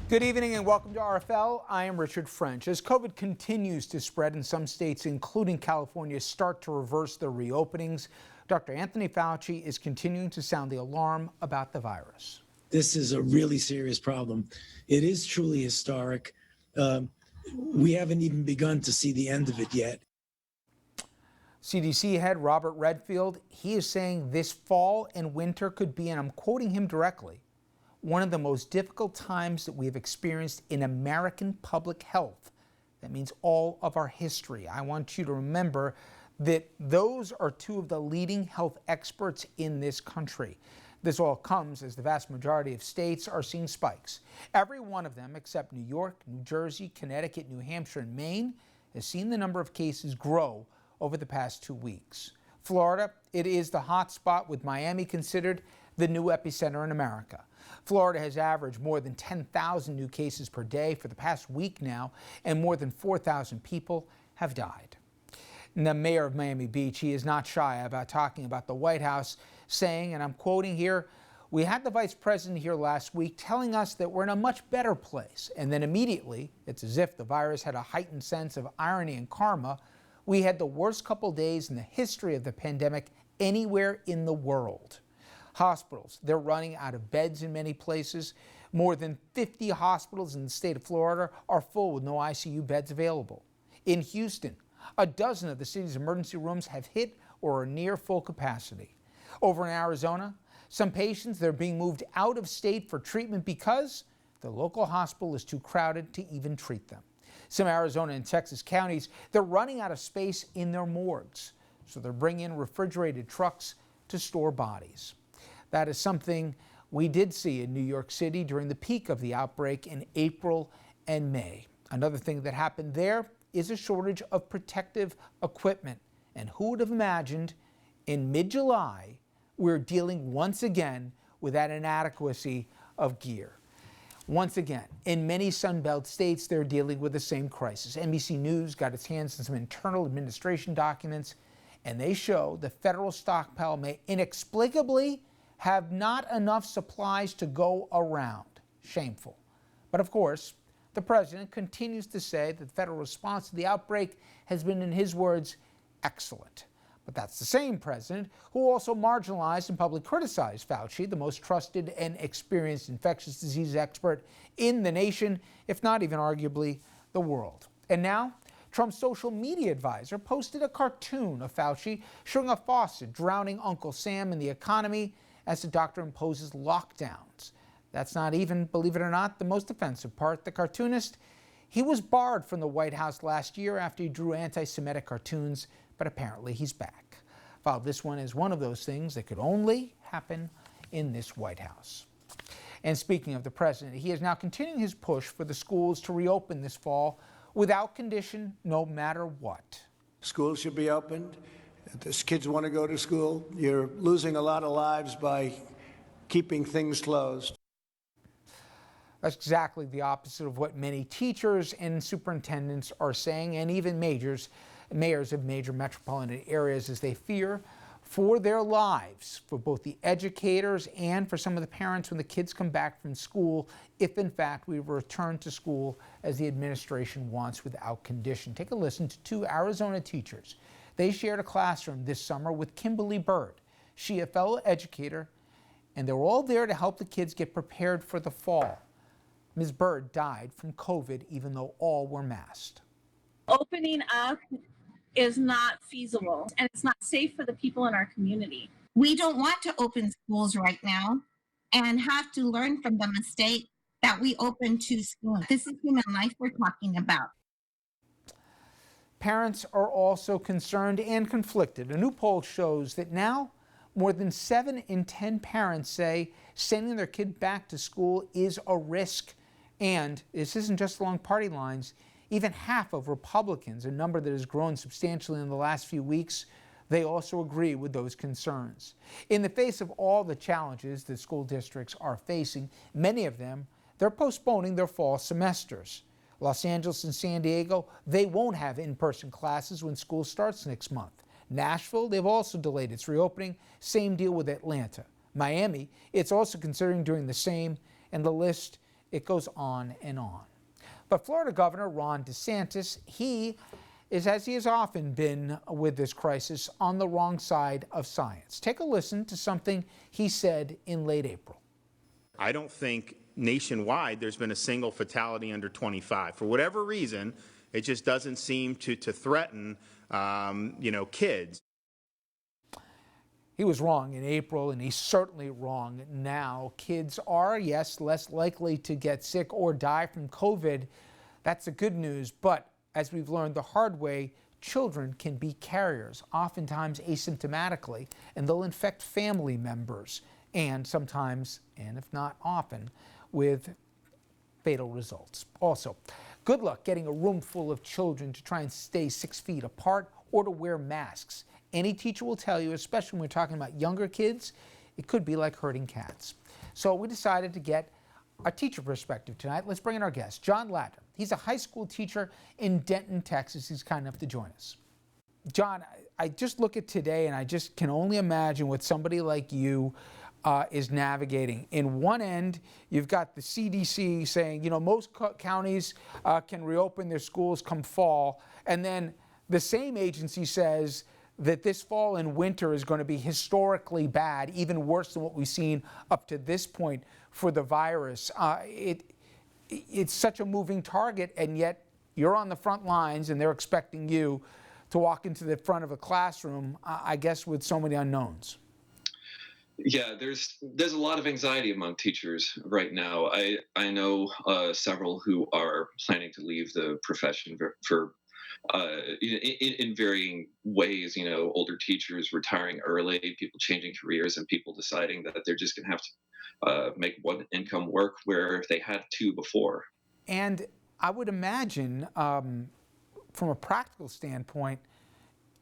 Good evening and welcome to RFL. I am Richard French. As COVID continues to spread in some states, including California, start to reverse their reopenings, Dr. Anthony Fauci is continuing to sound the alarm about the virus. This is a really serious problem. It is truly historic. We haven't even begun to see the end of it yet. CDC head Robert Redfield, he is saying this fall and winter could be, and I'm quoting him directly, one of the most difficult times that we have experienced in American public health. That means all of our history. I want you to remember that those are two of the leading health experts in this country. This all comes as the vast majority of states are seeing spikes. Every one of them except New York, New Jersey, Connecticut, New Hampshire, and Maine has seen the number of cases grow over the past 2 weeks. Florida, it is the hot spot, with Miami considered the new epicenter in America. Florida has averaged more than 10,000 new cases per day for the past week now, and more than 4,000 people have died. And the mayor of Miami Beach, he is not shy about talking about the White House, saying, and I'm quoting here, "We had the vice president here last week telling us that we're in a much better place." And then immediately, it's as if the virus had a heightened sense of irony and karma. "We had the worst couple days in the history of the pandemic anywhere in the world." Hospitals, they're running out of beds in many places. More than 50 hospitals in the state of Florida are full with no ICU beds available. In Houston, a dozen of the city's emergency rooms have hit or are near full capacity. Over in Arizona, some patients, they're being moved out of state for treatment because the local hospital is too crowded to even treat them. Some Arizona and Texas counties, they're running out of space in their morgues, so they're bringing in refrigerated trucks to store bodies. That is something we did see in New York City during the peak of the outbreak in April and May. Another thing that happened there is a shortage of protective equipment. And who would have imagined in mid-July we're dealing once again with that inadequacy of gear. Once again, in many Sunbelt states, they're dealing with the same crisis. NBC News got its hands on some internal administration documents, and they show the federal stockpile may inexplicably have not enough supplies to go around. Shameful. But of course, the president continues to say that the federal response to the outbreak has been, in his words, excellent. But that's the same president who also marginalized and publicly criticized Fauci, the most trusted and experienced infectious disease expert in the nation, if not even arguably the world. And now, Trump's social media advisor posted a cartoon of Fauci showing a faucet drowning Uncle Sam in the economy as the doctor imposes lockdowns. That's not even, believe it or not, the most offensive part. The cartoonist, he was barred from the White House last year after he drew anti-Semitic cartoons, but apparently he's back. Filed this one as one of those things that could only happen in this White House. And speaking of the president, he is now continuing his push for the schools to reopen this fall without condition, no matter what. Schools should be opened. If these kids want to go to school, you're losing a lot of lives by keeping things closed. That's exactly the opposite of what many teachers and superintendents are saying, and even mayors of major metropolitan areas, as they fear for their lives, for both the educators and for some of the parents when the kids come back from school, if in fact we return to school as the administration wants without condition. Take a listen to two Arizona teachers. They shared a classroom this summer with Kimberly Bird. She, a fellow educator, and they were all there to help the kids get prepared for the fall. Ms. Bird died from COVID even though all were masked. Opening up is not feasible, and it's not safe for the people in our community. We don't want to open schools right now and have to learn from the mistake that we opened two schools. This is human life we're talking about. Parents are also concerned and conflicted. A new poll shows that now more than 7 in 10 parents say sending their kid back to school is a risk. And this isn't just along party lines. Even half of Republicans, a number that has grown substantially in the last few weeks, they also agree with those concerns. In the face of all the challenges that school districts are facing, many of them, they're postponing their fall semesters. Los Angeles and San Diego, they won't have in-person classes when school starts next month. Nashville, they've also delayed its reopening. Same deal with Atlanta. Miami, it's also considering doing the same, and the list It goes on and on. But Florida Governor Ron DeSantis, he is, as he has often been with this crisis, on the wrong side of science. Take a listen to something he said in late April. I don't think nationwide there's been a single fatality under 25. For whatever reason, it just doesn't seem to threaten, kids. He was wrong in April, and he's certainly wrong now. Kids are, yes, less likely to get sick or die from COVID. That's the good news. But as we've learned the hard way, children can be carriers, oftentimes asymptomatically, and they'll infect family members, and sometimes, and if not often, with fatal results. Also, good luck getting a room full of children to try and stay 6 feet apart or to wear masks. Any teacher will tell you, especially when we're talking about younger kids, it could be like herding cats. So we decided to get a teacher perspective tonight. Let's bring in our guest, Jon Ladner. He's a high school teacher in Denton, Texas. He's kind enough to join us. Jon, I just look at today and I just can only imagine what somebody like you is navigating. In one end, you've got the CDC saying, most counties can reopen their schools come fall. And then the same agency says that this fall and winter is going to be historically bad, even worse than what we've seen up to this point for the virus. It's such a moving target, and yet you're on the front lines and they're expecting you to walk into the front of a classroom, I guess, with so many unknowns. Yeah, there's a lot of anxiety among teachers right now. I know several who are planning to leave the profession for in varying ways, older teachers retiring early, people changing careers, and people deciding that they're just going to have to make one income work where they had two before. And I would imagine, from a practical standpoint,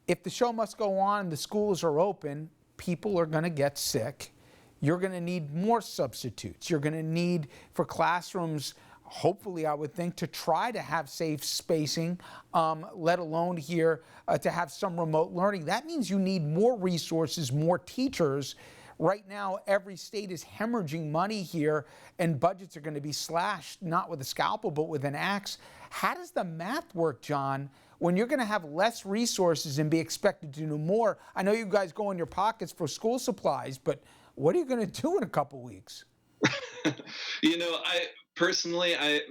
if the show must go on and the schools are open, people are going to get sick. You're going to need more substitutes. You're going to need, for classrooms, hopefully, I would think, to try to have safe spacing, let alone here to have some remote learning. That means you need more resources, more teachers. Right now, every state is hemorrhaging money here, and budgets are going to be slashed, not with a scalpel, but with an axe. How does the math work, Jon, when you're going to have less resources and be expected to do more? I know you guys go in your pockets for school supplies, but what are you going to do in a couple weeks?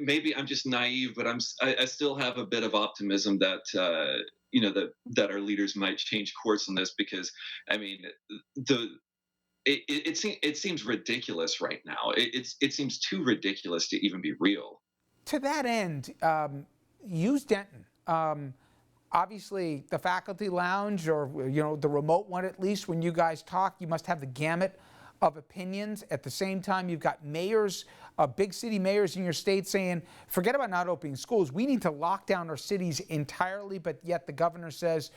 Maybe I'm just naive, but I still have a bit of optimism that that our leaders might change course on this, because it seems ridiculous right now. It seems too ridiculous to even be real. To that end, use Denton. Obviously, the faculty lounge, or the remote one at least, when you guys talk, you must have the gamut of opinions. At the same time, you've got mayors, big city mayors in your state saying, forget about not opening schools. We need to lock down our cities entirely, but yet the governor says,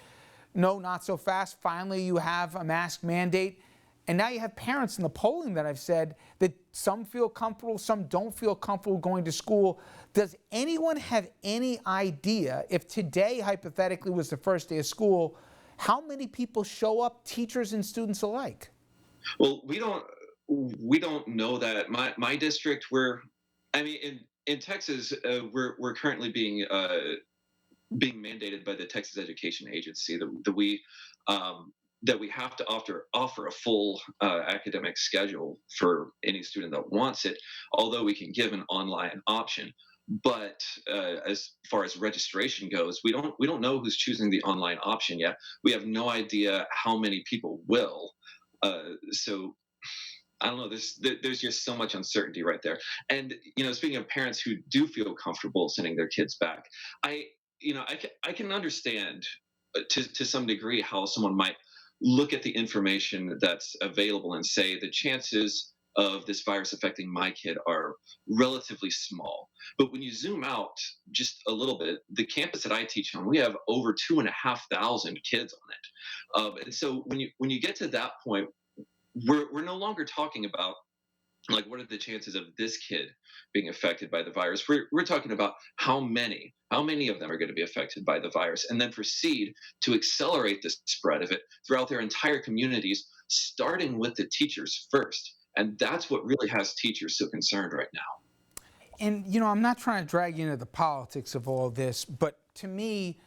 no, not so fast. Finally, you have a mask mandate. And now you have parents in the polling that I've said that some feel comfortable, some don't feel comfortable going to school. Does anyone have any idea, if today hypothetically was the first day of school, how many people show up, teachers and students alike? Well, we don't know that. My district, in Texas, we're currently being mandated by the Texas Education Agency that we have to offer a full academic schedule for any student that wants it, although we can give an online option. But as far as registration goes, we don't know who's choosing the online option yet. We have no idea how many people will. So I don't know. There's just so much uncertainty right there. And speaking of parents who do feel comfortable sending their kids back, I can understand to some degree how someone might look at the information that's available and say the chances of this virus affecting my kid are relatively small. But when you zoom out just a little bit, the campus that I teach on, we have over 2,500 kids on it. And so when you get to that point, we're no longer talking about like what are the chances of this kid being affected by the virus. We're talking about how many of them are going to be affected by the virus, and then proceed to accelerate the spread of it throughout their entire communities, starting with the teachers first. And that's what really has teachers so concerned right now. And, you know, I'm not trying to drag you into the politics of all this, but to me,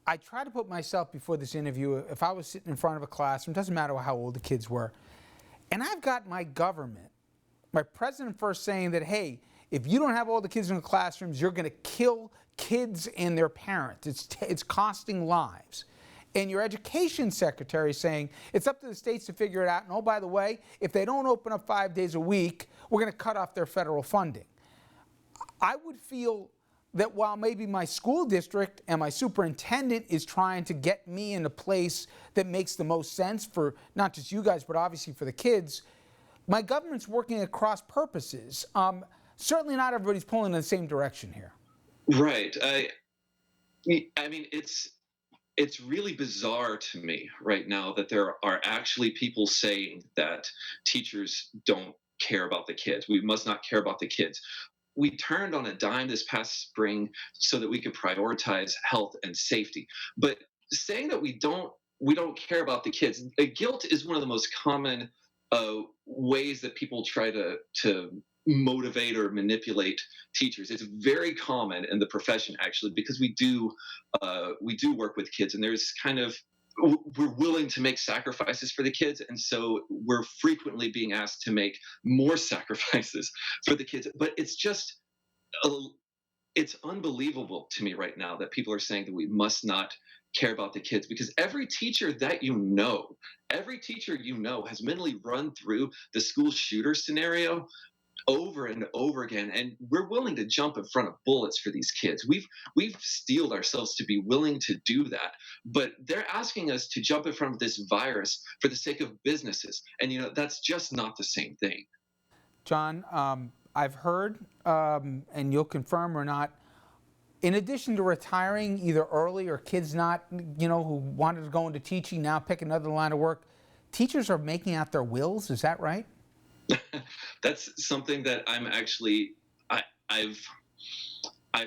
I try to put myself before this interview, if I was sitting in front of a classroom, doesn't matter how old the kids were, and I've got my government, my president first saying that, hey, if you don't have all the kids in the classrooms, you're going to kill kids and their parents. It's costing lives. And your education secretary saying it's up to the states to figure it out. And oh, by the way, if they don't open up 5 days a week, we're going to cut off their federal funding. I would feel that while maybe my school district and my superintendent is trying to get me in a place that makes the most sense for not just you guys, but obviously for the kids, my government's working at cross purposes. Certainly not everybody's pulling in the same direction here. Right. I mean, it's really bizarre to me right now that there are actually people saying that teachers don't care about the kids. We must not care about the kids. We turned on a dime this past spring so that we could prioritize health and safety. But saying that we don't care about the kids, guilt is one of the most common ways that people try to motivate or manipulate teachers. It's very common in the profession, actually, because we do work with kids, and there's kind of, we're willing to make sacrifices for the kids, and so we're frequently being asked to make more sacrifices for the kids. But it's just it's unbelievable to me right now that people are saying that we must not care about the kids, because every teacher has mentally run through the school shooter scenario over and over again, and we're willing to jump in front of bullets for these kids. We've steeled ourselves to be willing to do that, but they're asking us to jump in front of this virus for the sake of businesses, and that's just not the same thing. Jon, I've heard, and you'll confirm or not, in addition to retiring either early or kids not, who wanted to go into teaching now pick another line of work, teachers are making out their wills. Is that right? That's something that I've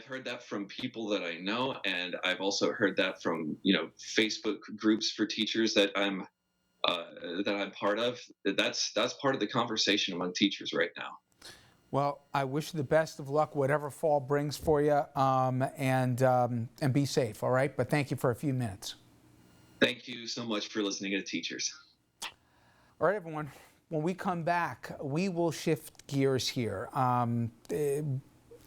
heard that from people that I know, and I've also heard that from Facebook groups for teachers that I'm part of. That's part of the conversation among teachers right now. Well, I wish you the best of luck, whatever fall brings for you, and be safe. All right, but thank you for a few minutes. Thank you so much for listening to Teachers. All right, everyone. When we come back, we will shift gears here.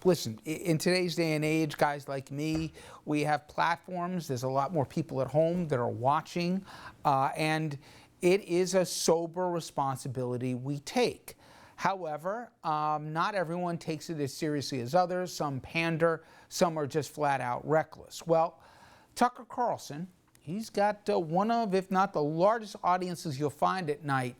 Listen, in today's day and age, guys like me, we have platforms. There's a lot more people at home that are watching, and it is a sober responsibility we take. However, not everyone takes it as seriously as others. Some pander, some are just flat out reckless. Well, Tucker Carlson, he's got one of, if not the largest audiences you'll find at night.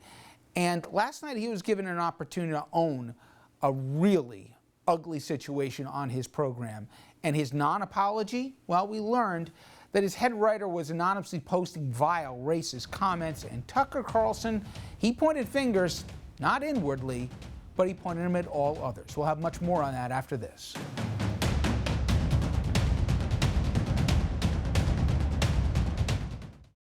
And last night he was given an opportunity to own a really ugly situation on his program. And his non-apology, well, we learned that his head writer was anonymously posting vile, racist comments. And Tucker Carlson, he pointed fingers, not inwardly, but he pointed them at all others. We'll have much more on that after this.